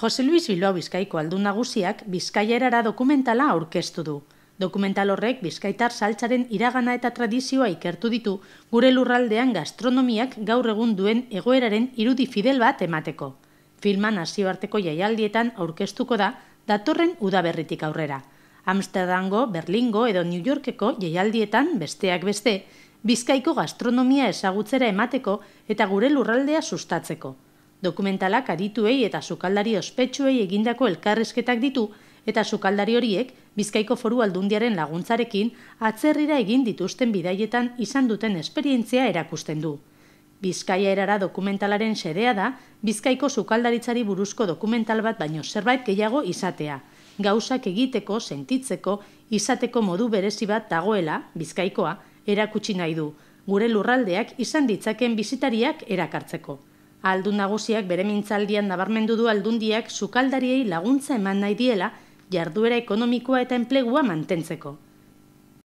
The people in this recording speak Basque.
Jose Luis Bilbao Bizkaiko aldun nagusiak Bizkaia erara dokumentala aurkeztu du. Dokumental horrek bizkaitar saltsaren iragana eta tradizioa ikertu ditu gure lurraldean gastronomiak gaur egun duen egoeraren irudi fidel bat emateko. Filma nazioarteko jaialdietan aurkeztuko da datorren udaberritik aurrera. Amsterdamgo, Berlingo edo New Yorkeko jaialdietan besteak beste, Bizkaiko gastronomia ezagutzera emateko eta gure lurraldea sustatzeko. Dokumentalak adituei eta sukaldari ospetsuei egindako elkarrizketak ditu eta sukaldari horiek Bizkaiko Foru Aldundiaren laguntzarekin atzerrira egin dituzten bidaietan izan duten esperientzia erakusten du. Bizkaia erara dokumentalaren xedea da Bizkaiko sukaldaritzari buruzko dokumental bat baino zerbait gehiago izatea. Gauzak egiteko, sentitzeko, izateko modu berezi bat dagoela, Bizkaikoa, erakutsi nahi du, gure lurraldeak izan ditzaken bisitariak erakartzeko. Aldun nagusiak bere mintzaldian nabarmendu du aldundiak sukaldariei laguntza eman nahi diela jarduera ekonomikoa eta enplegua mantentzeko.